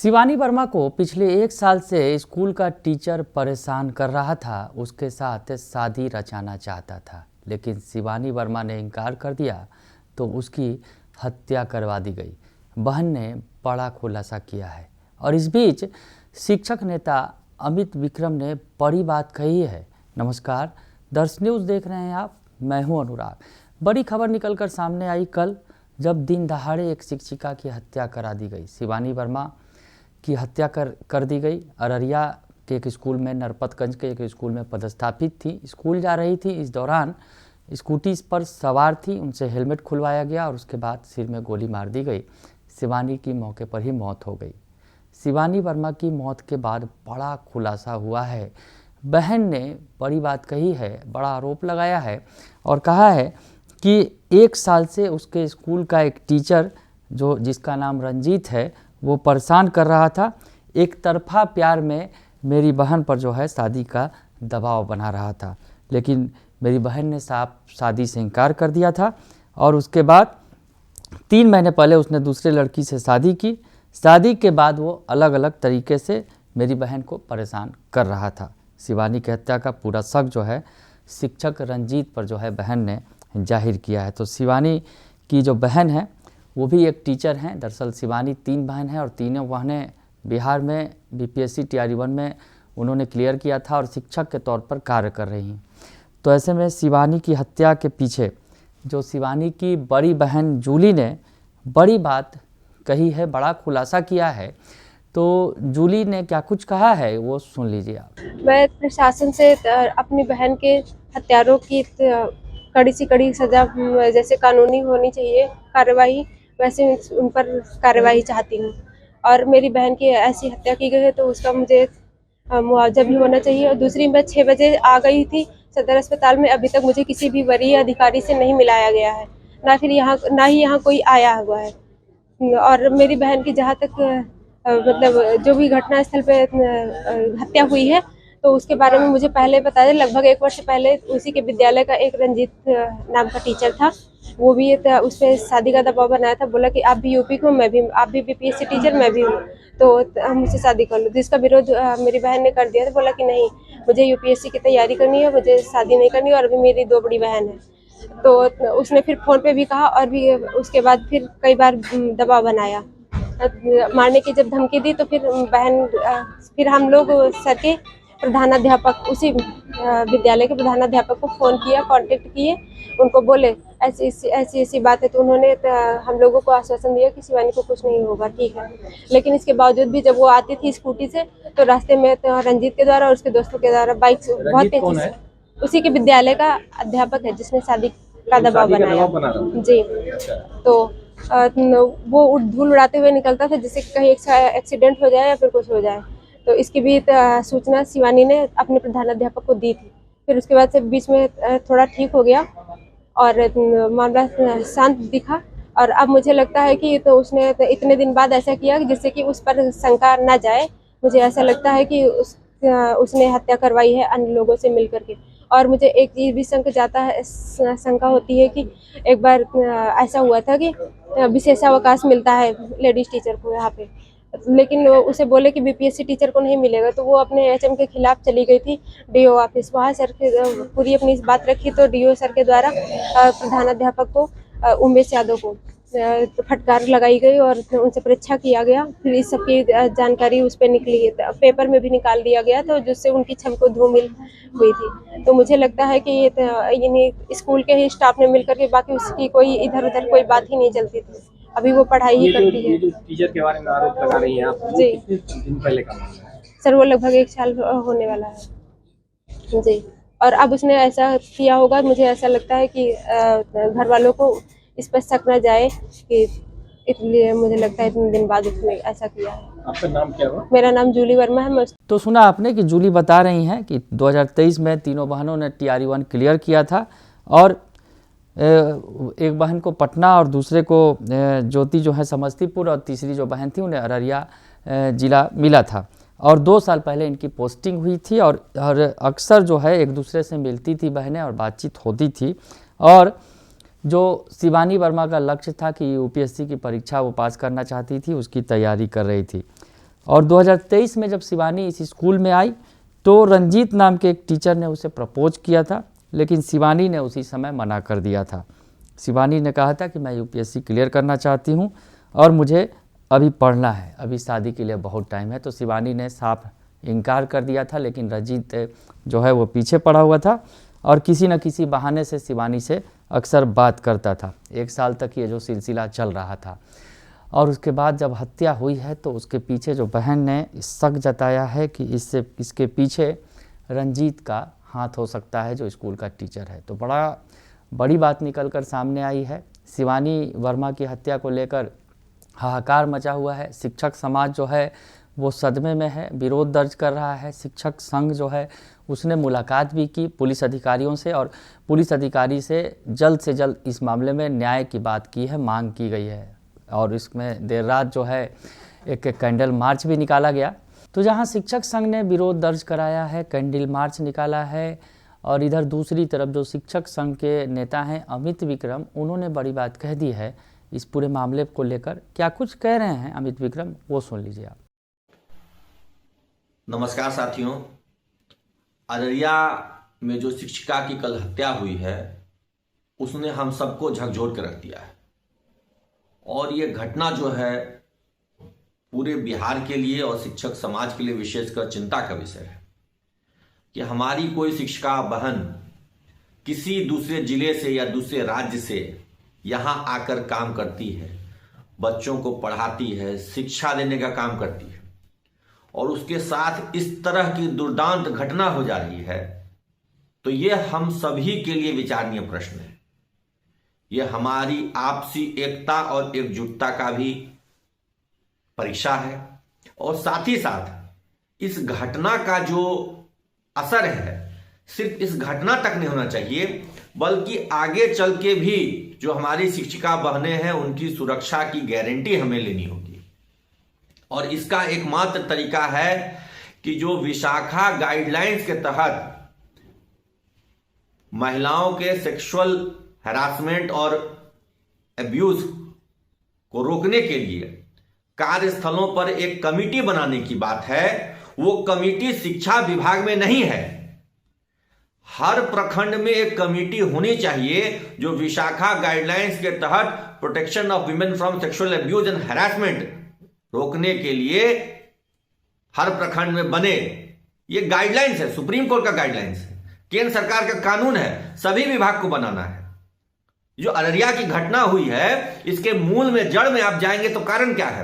शिवानी वर्मा को पिछले 1 साल से स्कूल का टीचर परेशान कर रहा था। उसके साथ शादी रचाना चाहता था, लेकिन शिवानी वर्मा ने इनकार कर दिया तो उसकी हत्या करवा दी गई। बहन ने बड़ा खुलासा किया है और इस बीच शिक्षक नेता अमित विक्रम ने बड़ी बात कही है। नमस्कार, दर्श न्यूज़ देख रहे हैं आप, मैं हूं अनुराग। बड़ी खबर निकलकर सामने आई कल, जब दिन दहाड़े एक शिक्षिका की हत्या करा दी गई। शिवानी वर्मा की हत्या कर दी गई। अररिया के एक स्कूल में, नरपतगंज के एक स्कूल में पदस्थापित थी। स्कूल जा रही थी, इस दौरान स्कूटी पर सवार थी, उनसे हेलमेट खुलवाया गया और उसके बाद सिर में गोली मार दी गई। शिवानी की मौके पर ही मौत हो गई। शिवानी वर्मा की मौत के बाद बड़ा खुलासा हुआ है। बहन ने बड़ी बात कही है, बड़ा आरोप लगाया है और कहा है कि 1 साल से उसके स्कूल का एक टीचर जिसका नाम रंजीत है, वो परेशान कर रहा था। एक तरफा प्यार में मेरी बहन पर शादी का दबाव बना रहा था, लेकिन मेरी बहन ने साफ शादी से इनकार कर दिया था और उसके बाद 3 महीने पहले उसने दूसरे लड़की से शादी की। शादी के बाद वो अलग अलग तरीके से मेरी बहन को परेशान कर रहा था। शिवानी की हत्या का पूरा शक शिक्षक रंजीत पर बहन ने जाहिर किया है। तो शिवानी की जो बहन है वो भी एक टीचर हैं। दरअसल शिवानी 3 बहन हैं और तीनों बहनें बिहार में बीपीएससी TR1 में उन्होंने क्लियर किया था और शिक्षक के तौर पर कार्य कर रही हैं। तो ऐसे में शिवानी की हत्या के पीछे जो शिवानी की बड़ी बहन जूली ने बड़ी बात कही है, बड़ा खुलासा किया है। तो जूली ने क्या कुछ कहा है वो सुन लीजिए आप। मैं प्रशासन से अपनी बहन के हत्यारों की कड़ी से कड़ी सजा, जैसे कानूनी होनी चाहिए कार्रवाई, वैसे उन पर कार्रवाई चाहती हूँ। और मेरी बहन की ऐसी हत्या की गई है तो उसका मुझे मुआवजा भी होना चाहिए। और दूसरी, मैं 6 बजे आ गई थी सदर अस्पताल में, अभी तक मुझे किसी भी वरीय अधिकारी से नहीं मिलाया गया है, ना ही यहाँ कोई आया हुआ है। और मेरी बहन की जहाँ तक मतलब जो भी घटना स्थल पे हत्या हुई है तो उसके बारे में मुझे पहले बताया। लगभग 1 वर्ष पहले उसी के विद्यालय का एक रंजीत नाम का टीचर था, वो भी उस पर शादी का दबाव बनाया था। बोला कि आप भी यूपी को, आप भी बीपीएससी टीचर, मैं भी हूँ, तो मुझसे शादी कर लो। जिसका विरोध मेरी बहन ने कर दिया था। बोला कि नहीं, मुझे यूपीएससी की तैयारी करनी है, मुझे शादी नहीं करनी है। और अभी मेरी 2 बड़ी बहन है। तो उसने फिर फ़ोन पे भी कहा और भी उसके बाद फिर कई बार दबाव बनाया। मारने की जब धमकी दी तो फिर हम लोग सर के प्रधानाध्यापक, उसी विद्यालय के प्रधानाध्यापक को फ़ोन किया, कांटेक्ट किए, उनको बोले ऐसी बात है। तो उन्होंने हम लोगों को आश्वासन दिया कि शिवानी को कुछ नहीं होगा, ठीक है। लेकिन इसके बावजूद भी जब वो आती थी स्कूटी से तो रास्ते में रंजीत के द्वारा और उसके दोस्तों के द्वारा बाइक से बहुत तेजी से, उसी के विद्यालय का अध्यापक है जिसने शादी का दबाव बनाया जी। तो वो धूल उड़ाते हुए निकलता था जिससे कहीं एक्सीडेंट हो जाए या फिर कुछ हो जाए। तो इसकी भी सूचना शिवानी ने अपने प्रधानाध्यापक को दी थी। फिर उसके बाद से बीच में थोड़ा ठीक हो गया और मामला शांत दिखा। और अब मुझे लगता है कि तो उसने इतने दिन बाद ऐसा किया जिससे कि उस पर शंका न जाए। मुझे ऐसा लगता है कि उसने हत्या करवाई है अन्य लोगों से मिलकर के। और मुझे एक चीज़ भी शंका होती है कि एक बार ऐसा हुआ था कि विशेषावकाश मिलता है लेडीज टीचर को यहाँ पे, लेकिन उसे बोले कि बीपीएससी टीचर को नहीं मिलेगा। तो वो अपने एचएम के खिलाफ चली गई थी डीओ ऑफिस। वहाँ सर के पूरी अपनी इस बात रखी तो डीओ सर के द्वारा प्रधानाध्यापक को, उमेश यादव को फटकार लगाई गई और उनसे परीक्षा किया गया। फिर इस सब की जानकारी उस पर निकली, पेपर में भी निकाल दिया गया तो जिससे उनकी छवि को धूमिल हुई थी। तो मुझे लगता है कि ये स्कूल के ही स्टाफ ने मिलकर के, बाकी उसकी कोई इधर उधर कोई बात ही नहीं चलती थी। अभी वो पढ़ाई ही करती है। टीचर के बारे में आरोप लगा रही हैं आप, जी कितने दिन पहले का मामला है? सर, वो लगभग 1 साल होने वाला है जी। और अब उसने ऐसा किया होगा, मुझे ऐसा लगता है कि घर वालों को इस पर शक न जाए कि, इसलिए मुझे लगता है इतने दिन बाद उसने ऐसा किया है। आपका नाम क्या हुआ? मेरा नाम जूली वर्मा है। मैं तो सुना आपने कि जूली बता रही हैं कि 2023 में तीनों बहनों ने TR1 क्लियर किया था और एक बहन को पटना और दूसरे को ज्योति समस्तीपुर और तीसरी जो बहन थी उन्हें अररिया जिला मिला था। और 2 साल पहले इनकी पोस्टिंग हुई थी और अक्सर एक दूसरे से मिलती थी बहनें और बातचीत होती थी। और जो शिवानी वर्मा का लक्ष्य था कि यूपीएससी की परीक्षा वो पास करना चाहती थी, उसकी तैयारी कर रही थी। और 2023 में जब शिवानी इस स्कूल में आई तो रंजीत नाम के एक टीचर ने उसे प्रपोज किया था, लेकिन शिवानी ने उसी समय मना कर दिया था। शिवानी ने कहा था कि मैं यूपीएससी क्लियर करना चाहती हूँ और मुझे अभी पढ़ना है, अभी शादी के लिए बहुत टाइम है। तो शिवानी ने साफ इनकार कर दिया था, लेकिन रंजीत जो है वो पीछे पड़ा हुआ था और किसी न किसी बहाने से शिवानी से अक्सर बात करता था। 1 साल तक ये जो सिलसिला चल रहा था और उसके बाद जब हत्या हुई है तो उसके पीछे जो बहन ने शक जताया है कि इसके पीछे रंजीत का हाथ हो सकता है, जो स्कूल का टीचर है। तो बड़ी बात निकल कर सामने आई है। शिवानी वर्मा की हत्या को लेकर हाहाकार मचा हुआ है। शिक्षक समाज जो है वो सदमे में है, विरोध दर्ज कर रहा है। शिक्षक संघ जो है उसने मुलाकात भी की पुलिस अधिकारियों से और पुलिस अधिकारी से जल्द इस मामले में न्याय की बात की है, मांग की गई है। और इसमें देर रात जो है एक कैंडल मार्च भी निकाला गया। तो जहां शिक्षक संघ ने विरोध दर्ज कराया है, कैंडल मार्च निकाला है, और इधर दूसरी तरफ जो शिक्षक संघ के नेता हैं अमित विक्रम, उन्होंने बड़ी बात कह दी है इस पूरे मामले को लेकर। क्या कुछ कह रहे हैं अमित विक्रम, वो सुन लीजिए आप। नमस्कार साथियों, अररिया में जो शिक्षिका की कल हत्या हुई है उसने हम सबको झकझोर कर रख दिया है। और ये घटना जो है पूरे बिहार के लिए और शिक्षक समाज के लिए विशेषकर चिंता का विषय है कि हमारी कोई शिक्षिका बहन किसी दूसरे जिले से या दूसरे राज्य से यहाँ आकर काम करती है, बच्चों को पढ़ाती है, शिक्षा देने का काम करती है, और उसके साथ इस तरह की दुर्दांत घटना हो जा रही है, तो ये हम सभी के लिए विचारणीय प्रश्न है। ये हमारी आपसी एकता और एकजुटता का भी परीक्षा है। और साथ ही साथ इस घटना का जो असर है सिर्फ इस घटना तक नहीं होना चाहिए, बल्कि आगे चल के भी जो हमारी शिक्षिका बहनें हैं उनकी सुरक्षा की गारंटी हमें लेनी होगी। और इसका एकमात्र तरीका है कि जो विशाखा गाइडलाइंस के तहत महिलाओं के सेक्सुअल हैरासमेंट और अब्यूज को रोकने के लिए कार्यस्थलों पर एक कमेटी बनाने की बात है, वो कमेटी शिक्षा विभाग में नहीं है। हर प्रखंड में एक कमेटी होनी चाहिए जो विशाखा गाइडलाइंस के तहत protection of women from sexual abuse and harassment रोकने के लिए हर प्रखंड में बने। ये गाइडलाइंस है, सुप्रीम कोर्ट का गाइडलाइंस है, केंद्र सरकार का कानून है, सभी विभाग को बनाना है। जो अररिया की घटना हुई है इसके मूल में, जड़ में आप जाएंगे तो कारण क्या है?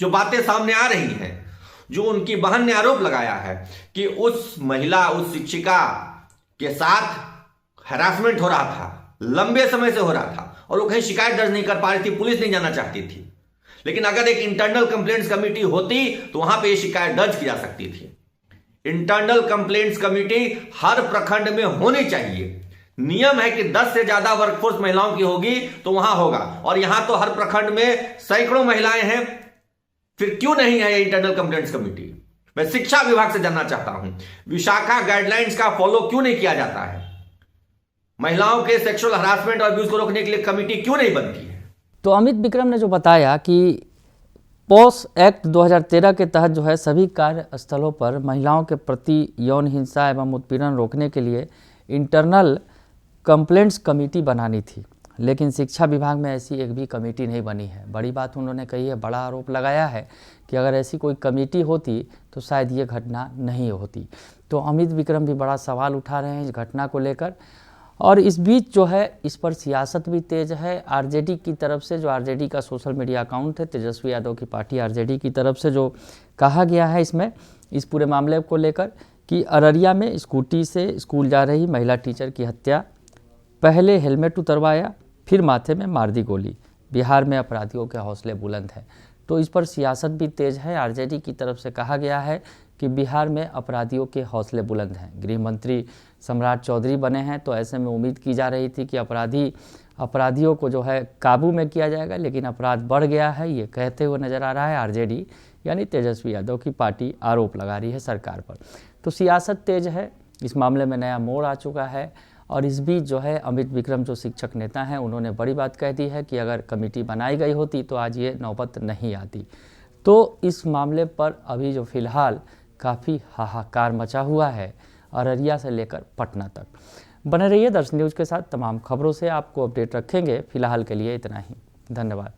जो बातें सामने आ रही हैं, जो उनकी बहन ने आरोप लगाया है कि उस महिला, उस शिक्षिका के साथ हैरासमेंट हो रहा था, लंबे समय से हो रहा था, और वो कहीं शिकायत दर्ज नहीं कर पा रही थी, पुलिस नहीं जाना चाहती थी। लेकिन अगर एक इंटरनल कंप्लेंट्स कमेटी होती तो वहां पे ये शिकायत दर्ज की जा सकती थी। इंटरनल कंप्लेंट्स कमेटी हर प्रखंड में होनी चाहिए। नियम है कि 10 से ज्यादा वर्कफोर्स महिलाओं की होगी तो वहां होगा, और यहां तो हर प्रखंड में सैकड़ों महिलाएं हैं, फिर क्यों नहीं है ये इंटरनल कंप्लेंट्स कमेटी? मैं शिक्षा विभाग से जानना चाहता हूं, विशाखा गाइडलाइंस का फॉलो क्यों नहीं किया जाता है? महिलाओं के सेक्सुअल हरासमेंट और अब्यूज को रोकने के लिए कमेटी क्यों नहीं बनती है? तो अमित विक्रम ने जो बताया कि पॉस एक्ट 2013 के तहत जो है सभी कार्यस्थलों पर महिलाओं के प्रति यौन हिंसा एवं उत्पीड़न रोकने के लिए इंटरनल कंप्लेंट्स कमेटी बनानी थी, लेकिन शिक्षा विभाग में ऐसी एक भी कमेटी नहीं बनी है। बड़ी बात उन्होंने कही है, बड़ा आरोप लगाया है कि अगर ऐसी कोई कमेटी होती तो शायद ये घटना नहीं होती। तो अमित विक्रम भी बड़ा सवाल उठा रहे हैं इस घटना को लेकर। और इस बीच जो है इस पर सियासत भी तेज है। आरजेडी की तरफ से, जो आरजेडी का सोशल मीडिया अकाउंट है, तेजस्वी यादव की पार्टी आरजेडी की तरफ से जो कहा गया है इसमें, इस पूरे मामले को लेकर कि अररिया में स्कूटी से स्कूल जा रही महिला टीचर की हत्या, पहले हेलमेट उतरवाया फिर माथे में मार दी गोली, बिहार में अपराधियों के हौसले बुलंद हैं। तो इस पर सियासत भी तेज है। आरजेडी की तरफ से कहा गया है कि बिहार में अपराधियों के हौसले बुलंद हैं। गृह मंत्री सम्राट चौधरी बने हैं, तो ऐसे में उम्मीद की जा रही थी कि अपराधियों को जो है काबू में किया जाएगा, लेकिन अपराध बढ़ गया है, ये कहते हुए नज़र आ रहा है आरजेडी यानी तेजस्वी यादव की पार्टी आरोप लगा रही है सरकार पर। तो सियासत तेज है, इस मामले में नया मोड़ आ चुका है और इस बीच जो है अमित विक्रम जो शिक्षक नेता हैं उन्होंने बड़ी बात कह दी है कि अगर कमेटी बनाई गई होती तो आज ये नौबत नहीं आती। तो इस मामले पर अभी जो फिलहाल काफ़ी हाहाकार मचा हुआ है अररिया से लेकर पटना तक। बने रहिए दर्शन न्यूज़ के साथ, तमाम खबरों से आपको अपडेट रखेंगे। फिलहाल के लिए इतना ही, धन्यवाद।